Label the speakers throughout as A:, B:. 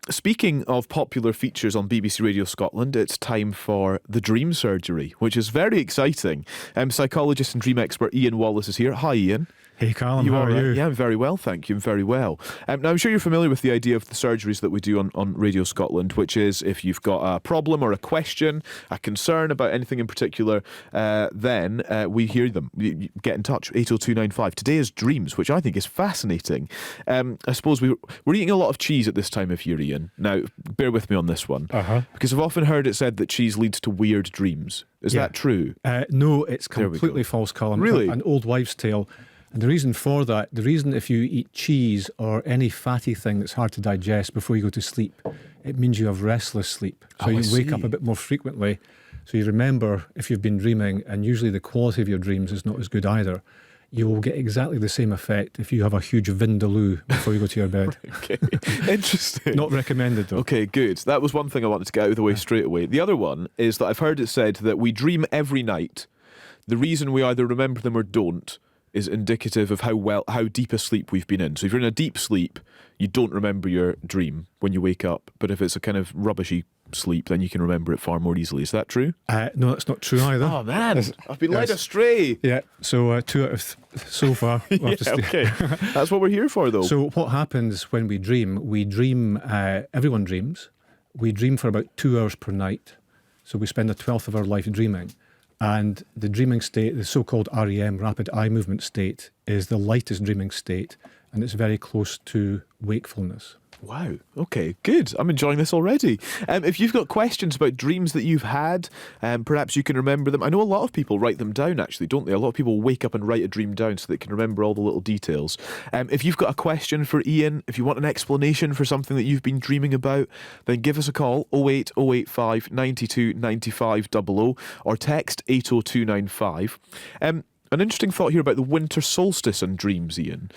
A: Speaking of popular features on BBC Radio Scotland, it's time for The Dream Surgery, which is very exciting. Psychologist and dream expert Ian Wallace is here. Hi, Ian.
B: Hey, Callum, how are you?
A: Yeah, I'm very well, thank you. I'm very well. Now, I'm sure you're familiar with the idea of the surgeries that we do on Radio Scotland, which is if you've got a problem or a question, a concern about anything in particular, then we hear them. You get in touch, 80295. Today is dreams, which I think is fascinating. I suppose we're eating a lot of cheese at this time of year, Ian. Now, bear with me on this one. Because I've often heard it said that cheese leads to weird dreams. Is that true?
B: No, it's completely false, Callum.
A: Really?
B: An old wives' tale. And the reason for that, the reason if you eat cheese or any fatty thing that's hard to digest before you go to sleep, it means you have restless sleep. So you wake up a bit more frequently. So you remember if you've been dreaming, and usually the quality of your dreams is not as good either. You will get exactly the same effect if you have a huge vindaloo before you go to your bed.
A: Okay, interesting.
B: Not recommended though.
A: Okay, good. That was one thing I wanted to get out of the way straight away. The other one is that I've heard it said that we dream every night. The reason we either remember them or don't is indicative of how deep a sleep we've been in. So if you're in a deep sleep, you don't remember your dream when you wake up. But if it's a kind of rubbishy sleep, then you can remember it far more easily. Is that true?
B: No, that's not true either.
A: Oh man, I've been led astray.
B: Yeah, so 2 out of so far. We'll have to
A: Okay, that's what we're here for though.
B: So what happens when we dream, everyone dreams. We dream for about 2 hours per night. So we spend a 12th of our life dreaming. And the dreaming state, the so-called REM, rapid eye movement state, is the lightest dreaming state, and it's very close to wakefulness.
A: Wow, okay, good. I'm enjoying this already. If you've got questions about dreams that you've had, perhaps you can remember them. I know a lot of people write them down, actually, don't they? A lot of people wake up and write a dream down so they can remember all the little details. If you've got a question for Ian, if you want an explanation for something that you've been dreaming about, then give us a call, 08085 92 95 00, or text 80295. An interesting thought here about the winter solstice and dreams, Ian.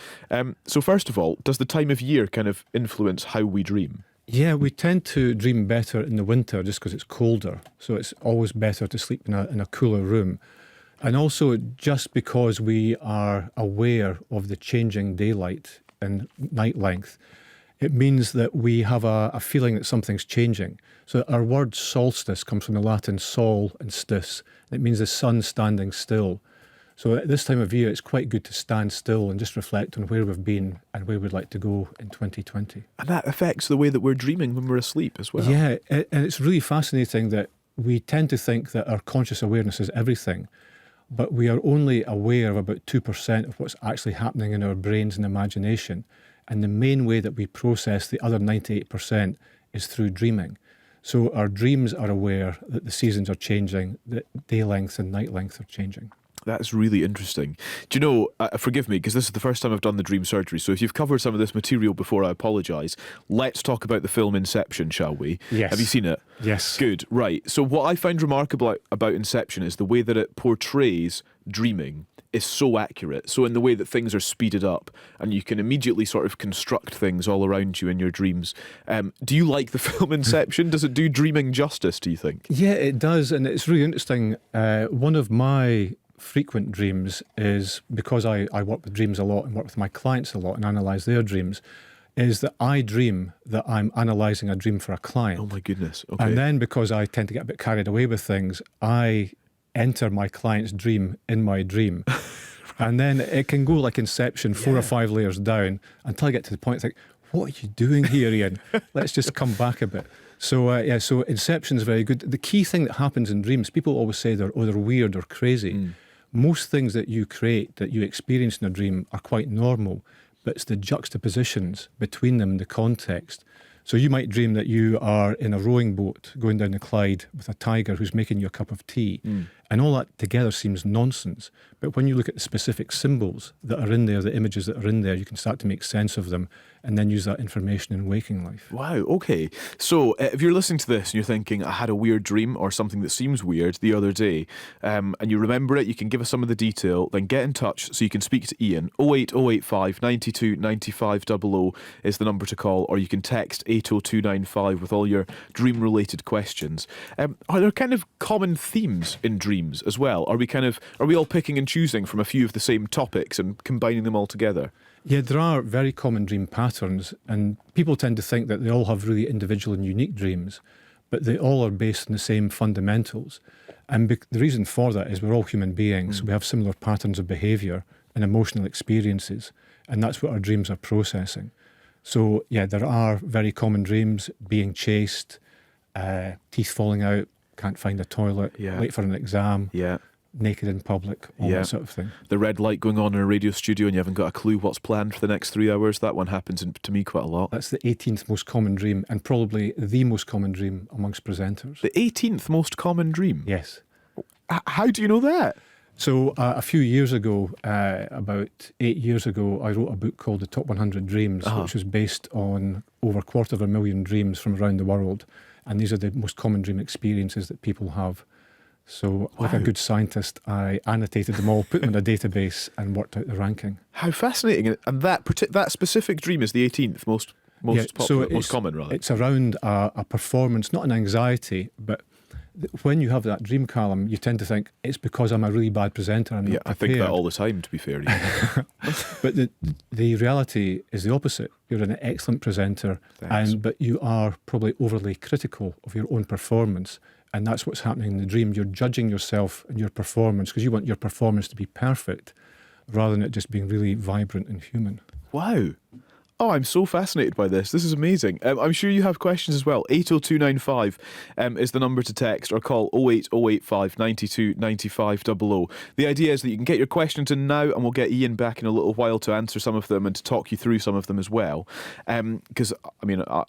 A: So first of all, does the time of year kind of influence how we dream?
B: Yeah, we tend to dream better in the winter just because it's colder. So it's always better to sleep in a cooler room. And also just because we are aware of the changing daylight and night length, it means that we have a feeling that something's changing. So our word solstice comes from the Latin sol and stis. It means the sun standing still. So at this time of year, it's quite good to stand still and just reflect on where we've been and where we'd like to go in 2020.
A: And that affects the way that we're dreaming when we're asleep as well.
B: Yeah, and it's really fascinating that we tend to think that our conscious awareness is everything, but we are only aware of about 2% of what's actually happening in our brains and imagination. And the main way that we process the other 98% is through dreaming. So our dreams are aware that the seasons are changing, that day length and night length are changing.
A: That's really interesting. Do you know, forgive me, because this is the first time I've done the dream surgery, so if you've covered some of this material before, I apologise. Let's talk about the film Inception, shall we?
B: Yes.
A: Have you seen it?
B: Yes.
A: Good, right. So what I find remarkable about Inception is the way that it portrays dreaming is so accurate. So in the way that things are speeded up and you can immediately sort of construct things all around you in your dreams. Do you like the film Inception? Does it do dreaming justice, do you think?
B: Yeah, it does, and it's really interesting. One of my frequent dreams is, because I work with dreams a lot and work with my clients a lot and analyse their dreams, is that I dream that I'm analysing a dream for a client.
A: Oh my goodness, okay.
B: And then because I tend to get a bit carried away with things, I enter my client's dream in my dream. And then it can go like Inception, 4 or 5 layers down, until I get to the point, I think, what are you doing here, Ian? Let's just come back a bit. So so Inception is very good. The key thing that happens in dreams, people always say they're weird or crazy. Most things that you create, that you experience in a dream, are quite normal, but it's the juxtapositions between them, the context. So you might dream that you are in a rowing boat going down the Clyde with a tiger who's making you a cup of tea. And all that together seems nonsense. But when you look at the specific symbols that are in there, the images that are in there, you can start to make sense of them and then use that information in waking life.
A: Wow, okay. So if you're listening to this and you're thinking, I had a weird dream or something that seems weird the other day, and you remember it, you can give us some of the detail, then get in touch so you can speak to Ian. 08085 92 95 00 is the number to call, or you can text 80295 with all your dream-related questions. Are there kind of common themes in dreams as well? Are we all picking and choosing from a few of the same topics and combining them all together?
B: Yeah, there are very common dream patterns, and people tend to think that they all have really individual and unique dreams, but they all are based on the same fundamentals. And the reason for that is we're all human beings. We have similar patterns of behaviour and emotional experiences, and that's what our dreams are processing. So, yeah, there are very common dreams: being chased, teeth falling out, can't find a toilet,
A: Yeah.
B: late for an exam,
A: Yeah.
B: naked in public, all
A: Yeah.
B: that sort of thing.
A: The red light going on in a radio studio and you haven't got a clue what's planned for the next 3 hours. That one happens to me quite a lot.
B: That's the 18th most common dream, and probably the most common dream amongst presenters.
A: The 18th most common dream?
B: Yes.
A: How do you know that?
B: So a few years ago, about 8 years ago, I wrote a book called The Top 100 Dreams, which was based on over 250,000 dreams from around the world. And these are the most common dream experiences that people have. So, like a good scientist, I annotated them all, put them in a database, and worked out the ranking.
A: How fascinating. And that specific dream is the 18th most popular, most common, rather.
B: It's around a performance, not an anxiety, but when you have that dream, Callum, you tend to think it's because I'm a really bad presenter. I'm not
A: I think
B: prepared.
A: that all the time, to be fair.
B: But the reality is the opposite. You're an excellent presenter,
A: Thanks.
B: but you are probably overly critical of your own performance. And that's what's happening in the dream. You're judging yourself and your performance because you want your performance to be perfect rather than it just being really vibrant and human.
A: Wow. Oh, I'm so fascinated by this. This is amazing. I'm sure you have questions as well. 80295 is the number to text or call 08085 92 95 00. The idea is that you can get your questions in now and we'll get Ian back in a little while to answer some of them and to talk you through some of them as well. Because,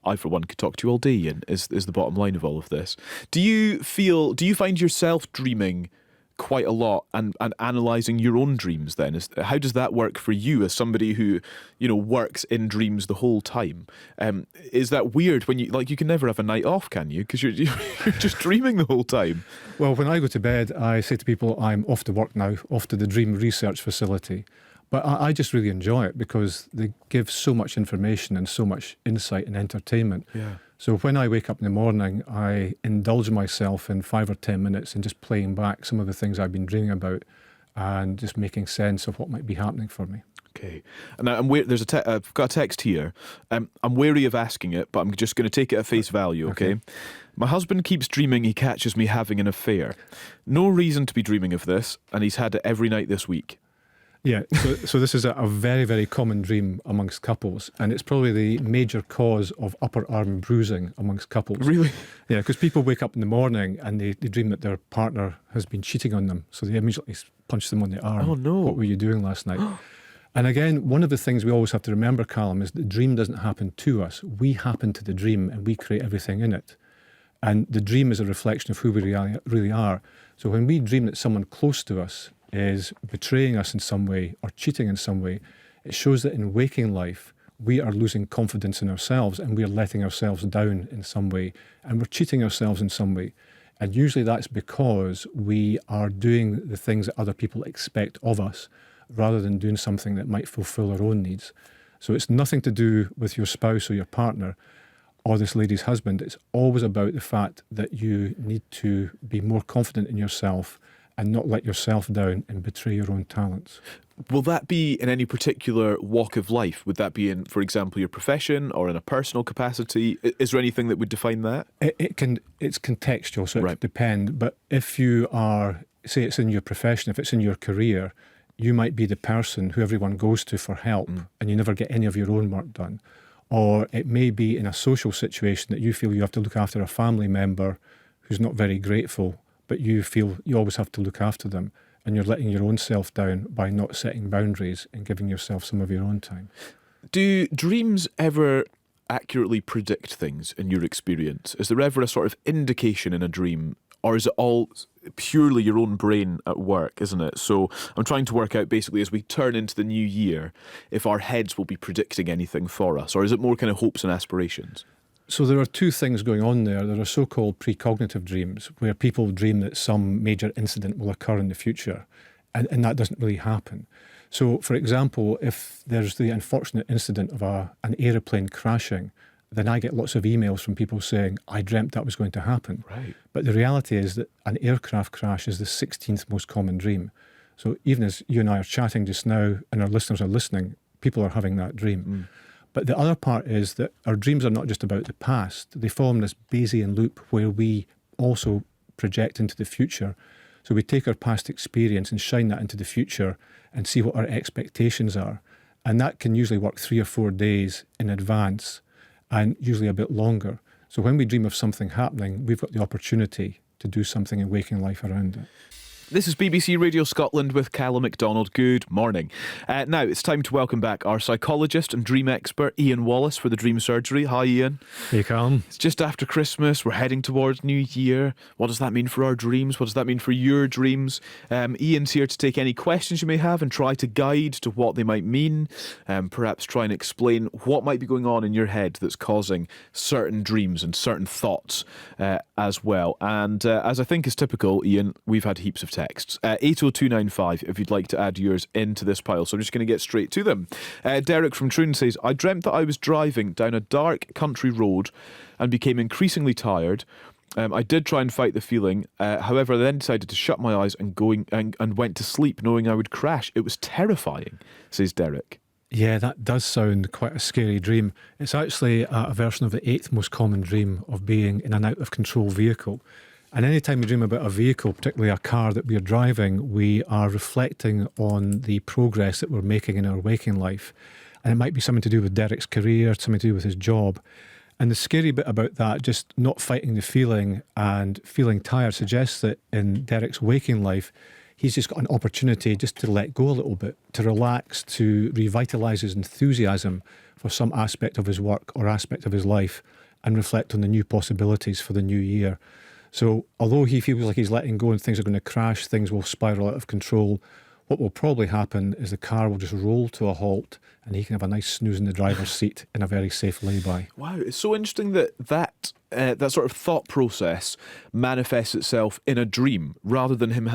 A: I for one could talk to you all day, Ian, is the bottom line of all of this. Do you find yourself dreaming quite a lot and analysing your own dreams then? How does that work for you as somebody who, works in dreams the whole time? Is that weird when you can never have a night off, can you? Because you're just dreaming the whole time.
B: Well, when I go to bed, I say to people, I'm off to work now, off to the dream research facility. But I just really enjoy it because they give so much information and so much insight and entertainment.
A: Yeah.
B: So when I wake up in the morning, I indulge myself in 5 or 10 minutes in just playing back some of the things I've been dreaming about and just making sense of what might be happening for me.
A: Okay. And now I've got a text here. I'm wary of asking it, but I'm just going to take it at face value, okay? My husband keeps dreaming he catches me having an affair. No reason to be dreaming of this, and he's had it every night this week.
B: Yeah, so this is a very, very common dream amongst couples, and it's probably the major cause of upper arm bruising amongst couples.
A: Really?
B: Yeah, because people wake up in the morning and they dream that their partner has been cheating on them, so they immediately punch them on the arm.
A: Oh, no.
B: What were you doing last night? And again, one of the things we always have to remember, Callum, is the dream doesn't happen to us. We happen to the dream and we create everything in it. And the dream is a reflection of who we really are. So when we dream that someone close to us is betraying us in some way or cheating in some way, it shows that in waking life, we are losing confidence in ourselves and we're letting ourselves down in some way and we're cheating ourselves in some way. And usually that's because we are doing the things that other people expect of us rather than doing something that might fulfill our own needs. So it's nothing to do with your spouse or your partner or this lady's husband. It's always about the fact that you need to be more confident in yourself and not let yourself down and betray your own talents.
A: Will that be in any particular walk of life? Would that be in, for example, your profession or in a personal capacity? Is there anything that would define that?
B: It's contextual, so it
A: Right.
B: could depend. But if you are, say it's in your profession, if it's in your career, you might be the person who everyone goes to for help and you never get any of your own work done. Or it may be in a social situation that you feel you have to look after a family member who's not very grateful, but you feel you always have to look after them and you're letting your own self down by not setting boundaries and giving yourself some of your own time.
A: Do dreams ever accurately predict things in your experience? Is there ever a sort of indication in a dream, or is it all purely your own brain at work, isn't it? So I'm trying to work out basically as we turn into the new year if our heads will be predicting anything for us, or is it more kind of hopes and aspirations?
B: So there are two things going on there. There are so-called precognitive dreams, where people dream that some major incident will occur in the future, and that doesn't really happen. So, for example, if there's the unfortunate incident of an aeroplane crashing, then I get lots of emails from people saying, I dreamt that was going to happen.
A: Right.
B: But the reality is that an aircraft crash is the 16th most common dream. So even as you and I are chatting just now and our listeners are listening, people are having that dream. But the other part is that our dreams are not just about the past. They fall in this Bayesian loop where we also project into the future. So we take our past experience and shine that into the future and see what our expectations are. And that can usually work 3 or 4 days in advance and usually a bit longer. So when we dream of something happening, we've got the opportunity to do something in waking life around it.
A: This is BBC Radio Scotland with Callum MacDonald. Good morning. Now it's time to welcome back our psychologist and dream expert, Ian Wallace, for the Dream Surgery. Hi, Ian.
B: Hey, Callum.
A: It's just after Christmas. We're heading towards New Year. What does that mean for our dreams? What does that mean for your dreams? Ian's here to take any questions you may have and try to guide to what they might mean. Perhaps try and explain what might be going on in your head that's causing certain dreams and certain thoughts as well. And as I think is typical, Ian, we've had heaps of texts. 80295 if you'd like to add yours into this pile. So I'm just going to get straight to them. Derek from Troon says, I dreamt that I was driving down a dark country road and became increasingly tired. I did try and fight the feeling. However, I then decided to shut my eyes and went to sleep knowing I would crash. It was terrifying, says Derek.
B: Yeah, that does sound quite a scary dream. It's actually a version of the 8th most common dream of being in an out-of-control vehicle. And anytime we dream about a vehicle, particularly a car that we're driving, we are reflecting on the progress that we're making in our waking life. And it might be something to do with Derek's career, something to do with his job. And the scary bit about that, just not fighting the feeling and feeling tired, suggests that in Derek's waking life, he's just got an opportunity just to let go a little bit, to relax, to revitalise his enthusiasm for some aspect of his work or aspect of his life and reflect on the new possibilities for the new year. So although he feels like he's letting go and things are going to crash, things will spiral out of control, what will probably happen is the car will just roll to a halt and he can have a nice snooze in the driver's seat in a very safe lay-by.
A: Wow, it's so interesting that sort of thought process manifests itself in a dream rather than him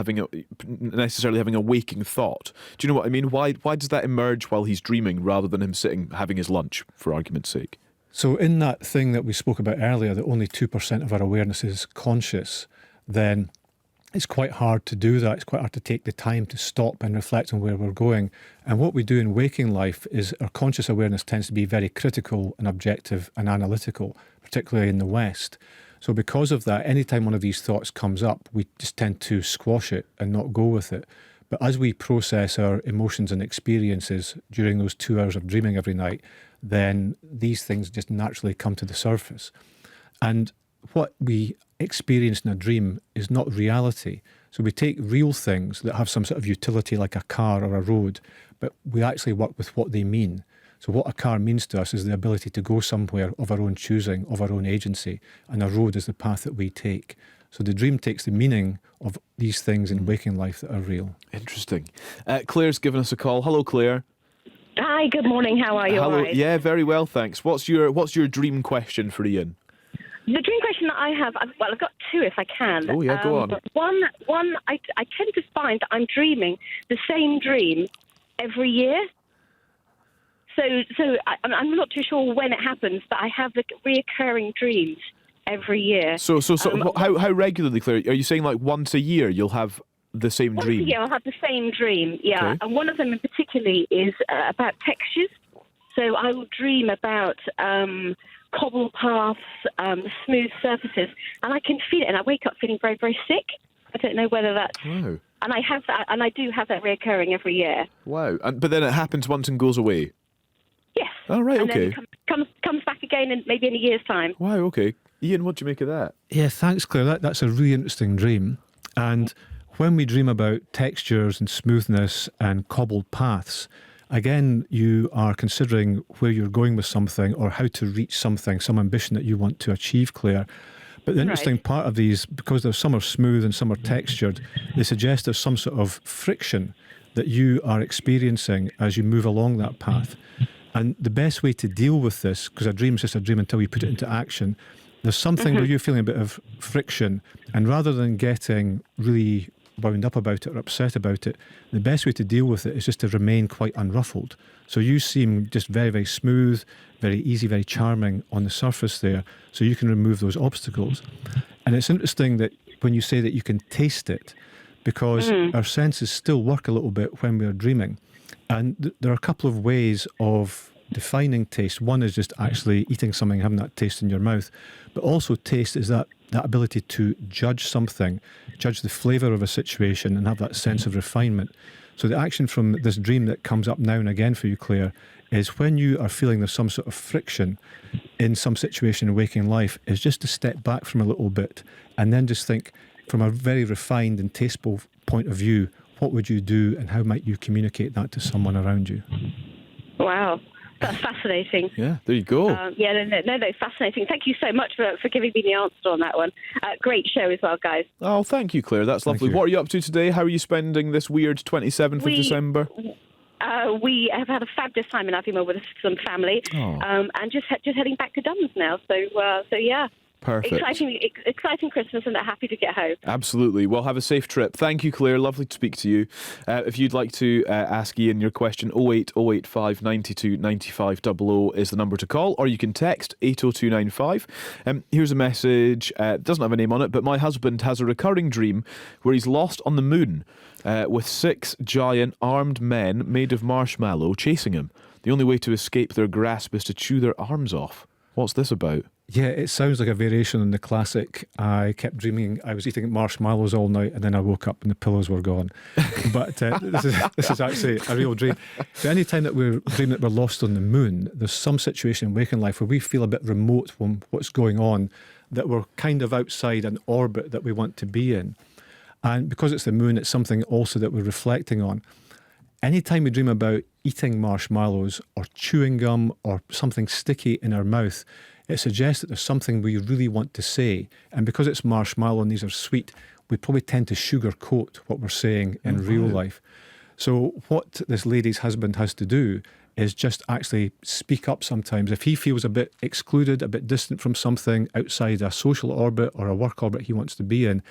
A: necessarily having a waking thought. Do you know what I mean? Why does that emerge while he's dreaming rather than him sitting having his lunch, for argument's sake?
B: So in that thing that we spoke about earlier, that only 2% of our awareness is conscious, then it's quite hard to do that. It's quite hard to take the time to stop and reflect on where we're going. And what we do in waking life is our conscious awareness tends to be very critical and objective and analytical, particularly in the West. So because of that, anytime one of these thoughts comes up, we just tend to squash it and not go with it. But as we process our emotions and experiences during those 2 hours of dreaming every night, then these things just naturally come to the surface. And what we experience in a dream is not reality. So we take real things that have some sort of utility like a car or a road, but we actually work with what they mean. So what a car means to us is the ability to go somewhere of our own choosing, of our own agency, and a road is the path that we take. So the dream takes the meaning of these things in waking life that are real.
A: Interesting. Claire's given us a call. Hello, Claire.
C: Hi, good morning. How are you?
A: Hello.
C: All right?
A: Yeah, very well, thanks. What's your dream question for Ian?
C: The dream question that I have, I've got two if I can.
A: Oh, yeah, go on.
C: One, I tend to find that I'm dreaming the same dream every year. So I'm not too sure when it happens, but I have the reoccurring dreams every year.
A: So how regularly, Claire? Are you saying like once a year you'll have the same dream?
C: Once a year I'll have the same dream, yeah.
A: Okay.
C: And one of them in particularly is about textures. So I will dream about cobble paths, smooth surfaces, and I can feel it, and I wake up feeling very, very sick. I don't know whether that's...
A: Wow.
C: And I have that, and I do have that reoccurring every year.
A: Wow. But then it happens once and goes away?
C: Yes.
A: Oh, right,
C: and
A: okay.
C: Then comes back again maybe in a year's time.
A: Wow, okay. Ian, what do you make of that?
B: Yeah, thanks, Claire. That's a really interesting dream. And when we dream about textures and smoothness and cobbled paths, again, you are considering where you're going with something or how to reach something, some ambition that you want to achieve, Claire. But the interesting part of these, because some are smooth and some are textured, they suggest there's some sort of friction that you are experiencing as you move along that path. And the best way to deal with this, because a dream is just a dream until we put it into action, there's something where you're feeling a bit of friction, and rather than getting really wound up about it or upset about it, the best way to deal with it is just to remain quite unruffled. So you seem just very, very smooth, very easy, very charming on the surface there, so you can remove those obstacles. And it's interesting that when you say that you can taste it, because our senses still work a little bit when we're dreaming. And there are a couple of ways of defining taste. One is just actually eating something, having that taste in your mouth. But also taste is that ability to judge something, judge the flavour of a situation and have that sense of refinement. So the action from this dream that comes up now and again for you, Claire, is when you are feeling there's some sort of friction in some situation in waking life, is just to step back from a little bit and then just think from a very refined and tasteful point of view, what would you do and how might you communicate that to someone around you?
C: Wow. That's fascinating.
A: Yeah, there you go.
C: No, fascinating. Thank you so much for giving me the answer on that one. Great show as well, guys.
A: Oh, thank you, Claire. That's lovely.
B: you.
A: What are you up to today? How are you spending this weird 27th of December?
C: We have had a fabulous time in Aviemore with some family, and just heading back to Duns now. So yeah.
A: Perfect.
C: Exciting Christmas, and happy to get home.
A: Absolutely. Well, have a safe trip. Thank you, Claire. Lovely to speak to you. If you'd like to ask Ian your question, 08085 92 95 00 is the number to call, or you can text 80295. Here's a message. It doesn't have a name on it, but my husband has a recurring dream where he's lost on the moon with 6 giant armed men made of marshmallow chasing him. The only way to escape their grasp is to chew their arms off. What's this about?
B: Yeah, it sounds like a variation on the classic. I kept dreaming I was eating marshmallows all night and then I woke up and the pillows were gone. But this is actually a real dream. So any time that we're dreaming that we're lost on the moon, there's some situation in waking life where we feel a bit remote from what's going on, that we're kind of outside an orbit that we want to be in. And because it's the moon, it's something also that we're reflecting on. Anytime we dream about eating marshmallows or chewing gum or something sticky in our mouth, it suggests that there's something we really want to say. And because it's marshmallow and these are sweet, we probably tend to sugarcoat what we're saying in real life. So what this lady's husband has to do is just actually speak up sometimes. If he feels a bit excluded, a bit distant from something outside a social orbit or a work orbit he wants to be in,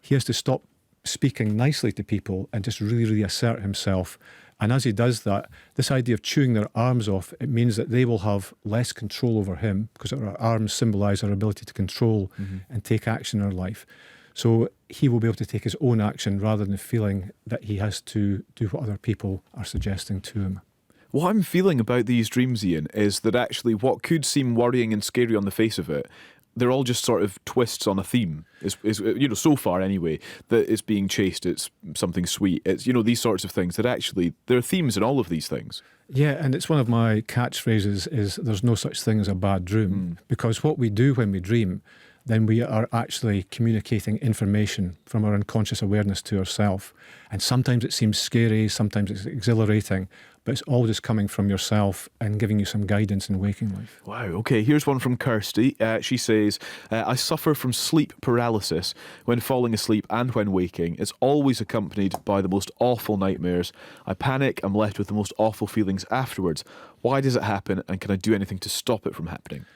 B: he has to stop speaking nicely to people and just really, really assert himself. And as he does that, this idea of chewing their arms off, it means that they will have less control over him because our arms symbolise our ability to control and take action in our life. So he will be able to take his own action rather than feeling that he has to do what other people are suggesting to him.
A: What I'm feeling about these dreams, Ian, is that actually what could seem worrying and scary on the face of it, they're all just sort of twists on a theme. Is so far anyway, that it's being chased, it's something sweet. It's, these sorts of things that actually, there are themes in all of these things.
B: Yeah, and it's one of my catchphrases is there's no such thing as a bad dream. Because what we do when we dream, then we are actually communicating information from our unconscious awareness to ourselves. And sometimes it seems scary, sometimes it's exhilarating, but it's all just coming from yourself and giving you some guidance in waking life.
A: Wow, okay, here's one from Kirsty. She says, I suffer from sleep paralysis when falling asleep and when waking. It's always accompanied by the most awful nightmares. I panic, I'm left with the most awful feelings afterwards. Why does it happen, and can I do anything to stop it from happening?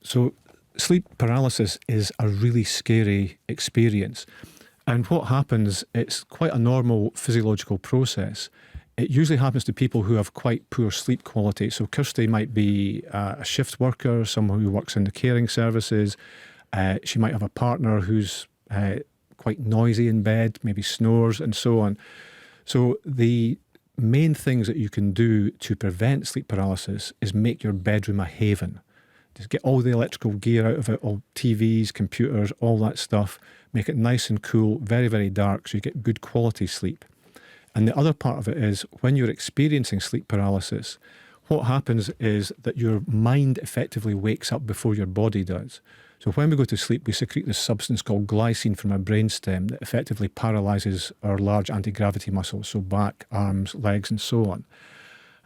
B: So sleep paralysis is a really scary experience. And what happens, it's quite a normal physiological process. It usually happens to people who have quite poor sleep quality. So Kirsty might be a shift worker, someone who works in the caring services. She might have a partner who's quite noisy in bed, maybe snores and so on. So the main things that you can do to prevent sleep paralysis is make your bedroom a haven. Just get all the electrical gear out of it, all TVs, computers, all that stuff. Make it nice and cool, very, very dark, so you get good quality sleep. And the other part of it is when you're experiencing sleep paralysis, what happens is that your mind effectively wakes up before your body does. So when we go to sleep, we secrete this substance called glycine from our brainstem that effectively paralyses our large anti-gravity muscles, so back, arms, legs, and so on.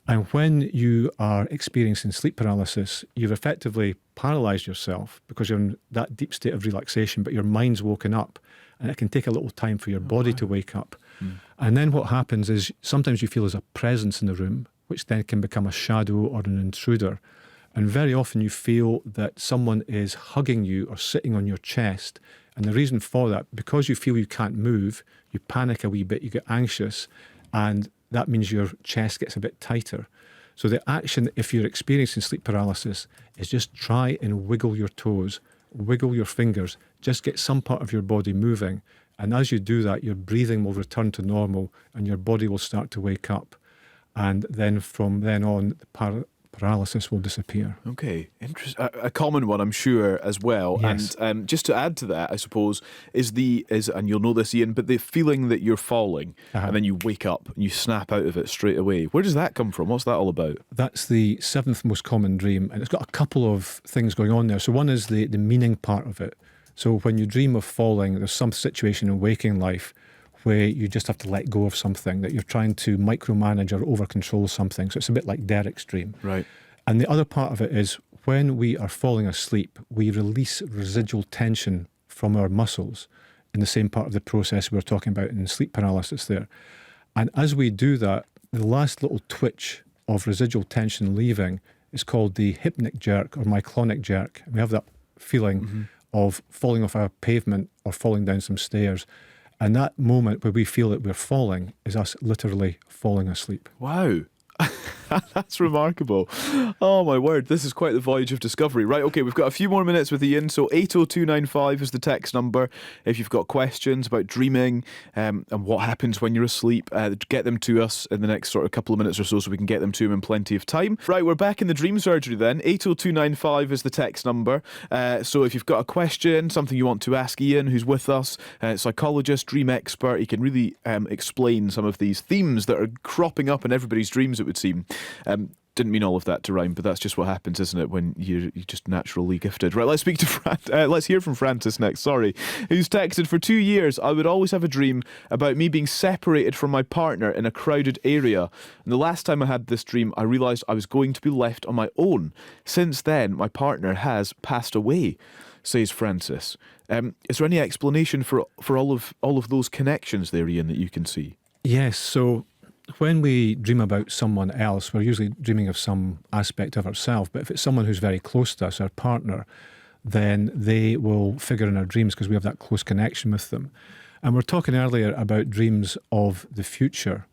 B: And when you are experiencing sleep paralysis, you've effectively paralysed yourself because you're in that deep state of relaxation, but your mind's woken up, and it can take a little time for your body to wake up. And then what happens is sometimes you feel there's a presence in the room, which then can become a shadow or an intruder. And very often you feel that someone is hugging you or sitting on your chest. And the reason for that, because you feel you can't move, you panic a wee bit, you get anxious, and that means your chest gets a bit tighter. So the action, if you're experiencing sleep paralysis, is just try and wiggle your toes, wiggle your fingers, just get some part of your body moving. And as you do that, your breathing will return to normal and your body will start to wake up. and then from then on, the paralysis will disappear.
A: Okay, interesting. A common one, I'm sure, as well.
B: Yes.
A: And just to add to that, I suppose, is and you'll know this, Ian, but the feeling that you're falling, and then you wake up and you snap out of it straight away. Where does that come from? What's that all about?
B: That's the seventh most common dream, and it's got a couple of things going on there. So one is the meaning part of it. So when you dream of falling, there's some situation in waking life where you just have to let go of something, that you're trying to micromanage or over-control something. So it's a bit like Derek's dream.
A: Right.
B: And the other part of it is when we are falling asleep, we release residual tension from our muscles in the same part of the process we were talking about in sleep paralysis there. And as we do that, the last little twitch of residual tension leaving is called the hypnic jerk or myoclonic jerk. And we have that feeling of falling off a pavement or falling down some stairs. And that moment where we feel that we're falling is us literally falling asleep.
A: Wow. That's remarkable. Oh, my word. This is quite the voyage of discovery. Right, okay, we've got a few more minutes with Ian. So 80295 is the text number. If you've got questions about dreaming and what happens when you're asleep, get them to us in the next sort of couple of minutes or so we can get them to him in plenty of time. Right, we're back in the dream surgery then. 80295 is the text number. So if you've got a question, something you want to ask Ian, who's with us, psychologist, dream expert, he can really explain some of these themes that are cropping up in everybody's dreams, it would seem. Didn't mean all of that to rhyme, but that's just what happens, isn't it, when you're just naturally gifted. Right, let's speak to let's hear from Francis next, who's texted, for 2 years, I would always have a dream about me being separated from my partner in a crowded area. And the last time I had this dream, I realised I was going to be left on my own. Since then, my partner has passed away, says Francis. Is there any explanation for all of those connections there, Ian, that you can see?
B: Yes, so when we dream about someone else, we're usually dreaming of some aspect of ourselves. But if it's someone who's very close to us, our partner, then they will figure in our dreams because we have that close connection with them. And we're talking earlier about dreams of the future.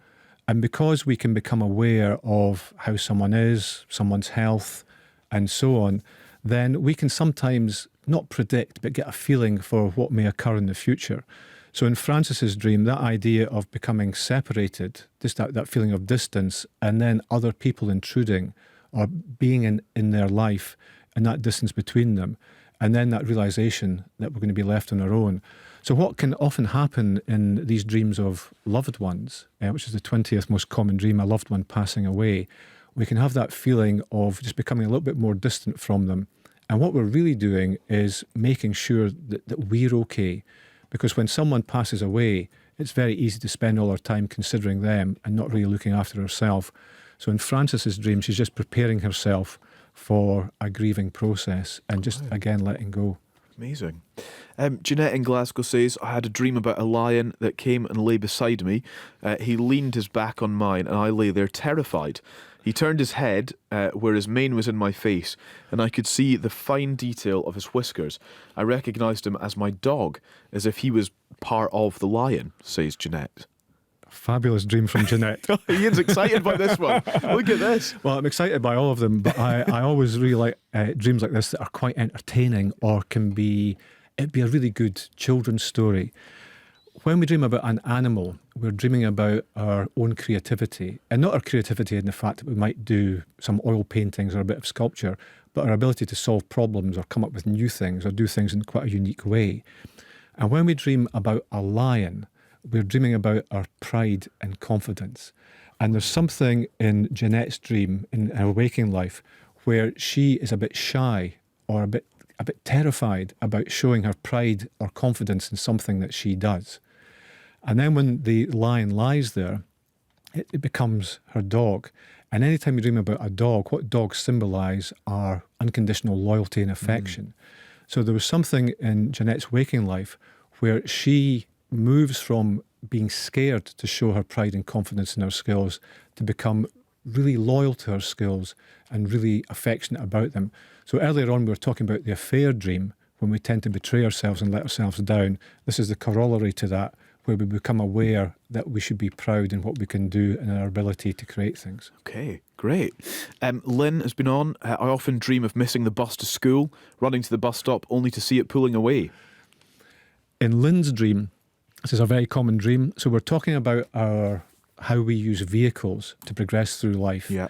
B: And because we can become aware of how someone is, someone's health, and so on, then we can sometimes not predict, but get a feeling for what may occur in the future. So in Francis's dream, that idea of becoming separated, just that feeling of distance, and then other people intruding or being in their life and that distance between them, and then that realization that we're going to be left on our own. So what can often happen in these dreams of loved ones, which is the 20th most common dream, a loved one passing away, we can have that feeling of just becoming a little bit more distant from them. And what we're really doing is making sure that we're okay. Because when someone passes away, it's very easy to spend all our time considering them and not really looking after ourselves. So in Francis's dream, she's just preparing herself for a grieving process and just, again, letting go.
A: Amazing. Jeanette in Glasgow says, I had a dream about a lion that came and lay beside me. He leaned his back on mine and I lay there terrified. He turned his head where his mane was in my face, and I could see the fine detail of his whiskers. I recognised him as my dog, as if he was part of the lion, says Jeanette.
B: Fabulous dream from Jeanette.
A: Ian's excited by this one. Look at this.
B: Well, I'm excited by all of them, but I always really like dreams like this that are quite entertaining or it'd be a really good children's story. When we dream about an animal, we're dreaming about our own creativity, and not our creativity in the fact that we might do some oil paintings or a bit of sculpture, but our ability to solve problems or come up with new things or do things in quite a unique way. And when we dream about a lion, we're dreaming about our pride and confidence. And there's something in Jeanette's dream, in her waking life, where she is a bit shy or a bit terrified about showing her pride or confidence in something that she does. And then when the lion lies there, it becomes her dog. And anytime you dream about a dog, what dogs symbolise are unconditional loyalty and affection. So there was something in Jeanette's waking life where she moves from being scared to show her pride and confidence in her skills to become really loyal to her skills and really affectionate about them. So earlier on we were talking about the affair dream, when we tend to betray ourselves and let ourselves down. This is the corollary to that, where we become aware that we should be proud in what we can do and our ability to create things.
A: Okay, great. Lynn has been on. I often dream of missing the bus to school, running to the bus stop only to see it pulling away.
B: In Lynn's dream, this is a very common dream. So we're talking about our how we use vehicles to progress through life.
A: Yeah.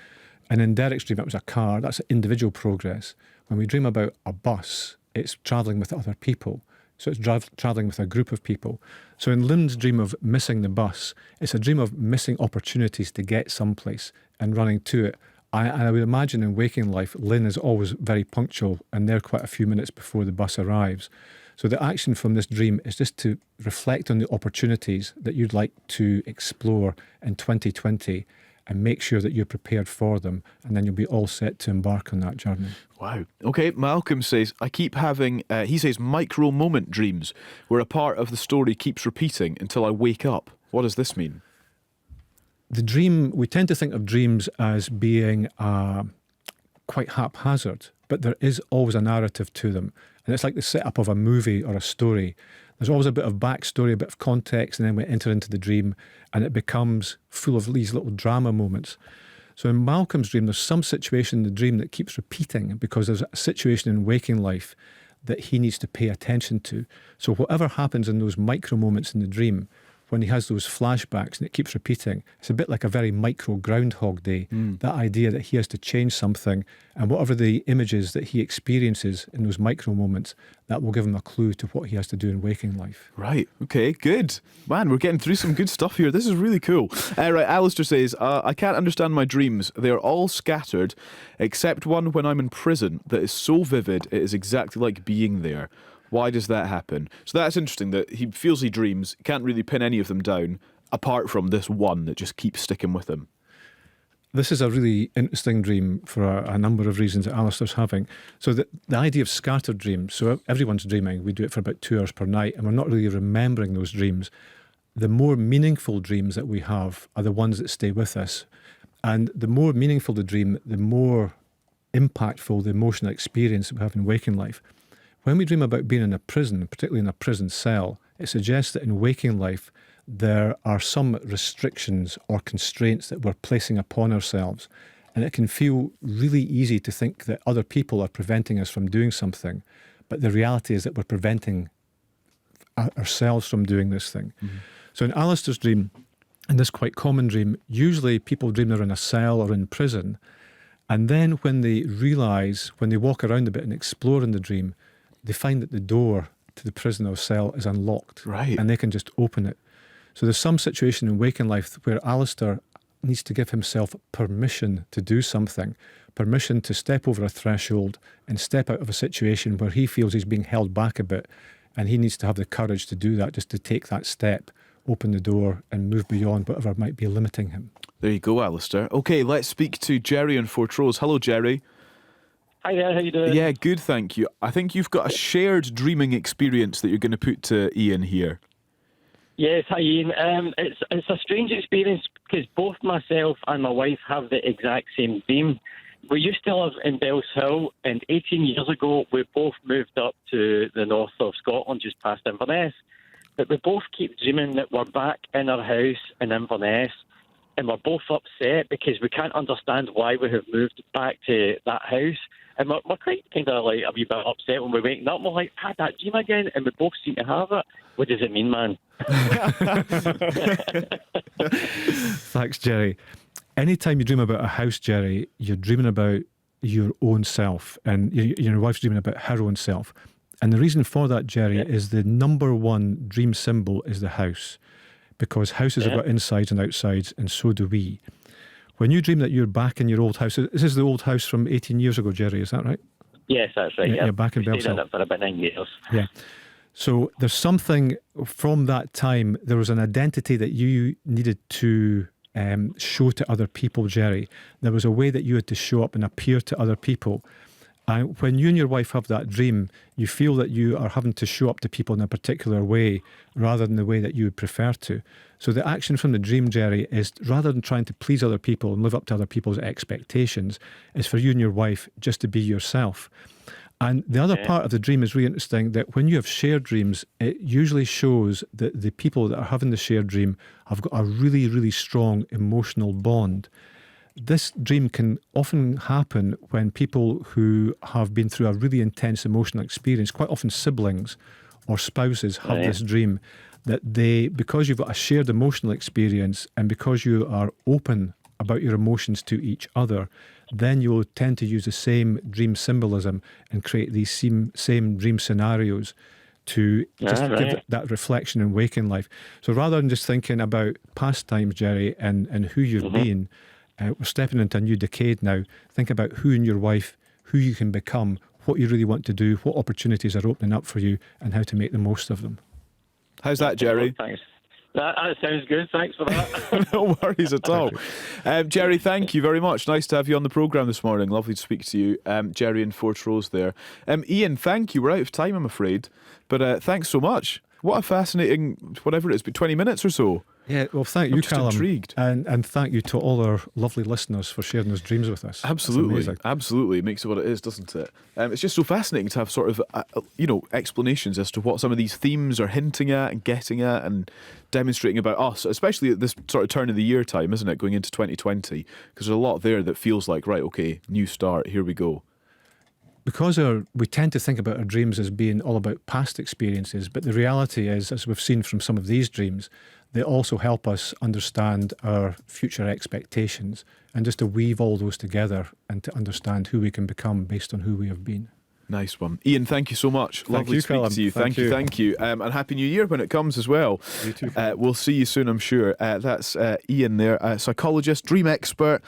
B: And in Derek's dream, it was a car. That's individual progress. When we dream about a bus, it's travelling with other people. So it's travelling with a group of people. So in Lynn's dream of missing the bus, it's a dream of missing opportunities to get someplace and running to it. I would imagine in waking life, Lynn is always very punctual and there quite a few minutes before the bus arrives. So the action from this dream is just to reflect on the opportunities that you'd like to explore in 2020 and make sure that you're prepared for them, and then you'll be all set to embark on that journey.
A: Wow. Okay, Malcolm says, I keep having, he says, micro moment dreams where a part of the story keeps repeating until I wake up. What does this mean?
B: The dream, we tend to think of dreams as being quite haphazard, but there is always a narrative to them. And it's like the setup of a movie or a story. There's always a bit of backstory, a bit of context, and then we enter into the dream and it becomes full of these little drama moments. So in Malcolm's dream, there's some situation in the dream that keeps repeating because there's a situation in waking life that he needs to pay attention to. So whatever happens in those micro moments in the dream, when he has those flashbacks and it keeps repeating, it's a bit like a very micro Groundhog Day, that idea that he has to change something, and whatever the images that he experiences in those micro moments, that will give him a clue to what he has to do in waking life.
A: Right, okay, good. Man, we're getting through some good stuff here. This is really cool. Right, Alistair says, I can't understand my dreams. They are all scattered, except one when I'm in prison that is so vivid it is exactly like being there. Why does that happen? So that's interesting that he feels he dreams, can't really pin any of them down, apart from this one that just keeps sticking with him.
B: This is a really interesting dream for a number of reasons that Alistair's having. So the idea of scattered dreams, so everyone's dreaming, we do it for about 2 hours per night, and we're not really remembering those dreams. The more meaningful dreams that we have are the ones that stay with us. And the more meaningful the dream, the more impactful the emotional experience that we have in waking life. When we dream about being in a prison, particularly in a prison cell, it suggests that in waking life there are some restrictions or constraints that we're placing upon ourselves. And it can feel really easy to think that other people are preventing us from doing something. But the reality is that we're preventing ourselves from doing this thing. So in Alistair's dream, in this quite common dream, usually people dream they're in a cell or in prison. And then when they realise, when they walk around a bit and explore in the dream, they find that the door to the prison or cell is unlocked.
A: Right.
B: And they can just open it. So there's some situation in waking life where Alistair needs to give himself permission to do something, permission to step over a threshold and step out of a situation where he feels he's being held back a bit. And he needs to have the courage to do that, just to take that step, open the door and move beyond whatever might be limiting him.
A: There you go, Alistair. Okay, let's speak to Jerry on Fortrose. Hello, Jerry.
D: Hi there, how you doing?
A: Yeah, good, thank you. I think you've got a shared dreaming experience that you're going to put to Ian here.
D: Yes, hi Ian. It's a strange experience because both myself and my wife have the exact same dream. We used to live in Bells Hill, and 18 years ago we both moved up to the north of Scotland, just past Inverness. But we both keep dreaming that we're back in our house in Inverness, and we're both upset because we can't understand why we have moved back to that house. And we're quite kind of like a wee bit upset when we're waking up. We're like, had that dream again? And we both seem to have it. What does it mean, man?
B: Thanks, Jerry. Anytime you dream about a house, Jerry, you're dreaming about your own self, and your wife's dreaming about her own self. And the reason for that, Jerry, is the number one dream symbol is the house, because houses have got insides and outsides, and so do we. When you dream that you're back in your old house, this is the old house from 18 years ago, Jerry, is that right?
D: Yes, that's right.
B: Yeah, you're back in Bells
D: Stayed in
B: Hill.
D: it for about 9 years.
B: Yeah. So there's something from that time, there was an identity that you needed to show to other people, Jerry. There was a way that you had to show up and appear to other people. And when you and your wife have that dream, you feel that you are having to show up to people in a particular way rather than the way that you would prefer to. So the action from the dream, Jerry, is rather than trying to please other people and live up to other people's expectations, is for you and your wife just to be yourself. And the other part of the dream is really interesting, that when you have shared dreams, it usually shows that the people that are having the shared dream have got a really, really strong emotional bond. This dream can often happen when people who have been through a really intense emotional experience, quite often siblings or spouses, have this dream. that because you've got a shared emotional experience and because you are open about your emotions to each other, then you'll tend to use the same dream symbolism and create these same dream scenarios to just give that reflection in waking life. So rather than just thinking about past times, Jerry, and who you've been, we're stepping into a new decade now. Think about who and your wife, who you can become, what you really want to do, what opportunities are opening up for you, and how to make the most of them.
A: How's that, Jerry?
D: Thanks. That sounds good. Thanks for that.
A: No worries at all. Jerry, thank you very much. Nice to have you on the programme this morning. Lovely to speak to you. Jerry in Fortrose there. Ian, thank you. We're out of time, I'm afraid. But thanks so much. What a fascinating, whatever it is, 20 minutes or so.
B: Yeah, well, thank you,
A: I'm just
B: Callum.
A: intrigued.
B: And thank you to all our lovely listeners for sharing those dreams with us.
A: Absolutely, absolutely. It makes it what it is, doesn't it? It's just so fascinating to have sort of, explanations as to what some of these themes are hinting at and getting at and demonstrating about us, especially at this sort of turn of the year time, isn't it, going into 2020? Because there's a lot there that feels like, right, okay, new start, here we go.
B: Because we tend to think about our dreams as being all about past experiences, but the reality is, as we've seen from some of these dreams, they also help us understand our future expectations and just to weave all those together and to understand who we can become based on who we have been.
A: Nice one. Ian, thank you so much. Lovely to speak to you. Thank you. And Happy New Year when it comes as well.
B: You too.
A: We'll see you soon, I'm sure. That's Ian there, a psychologist, dream expert,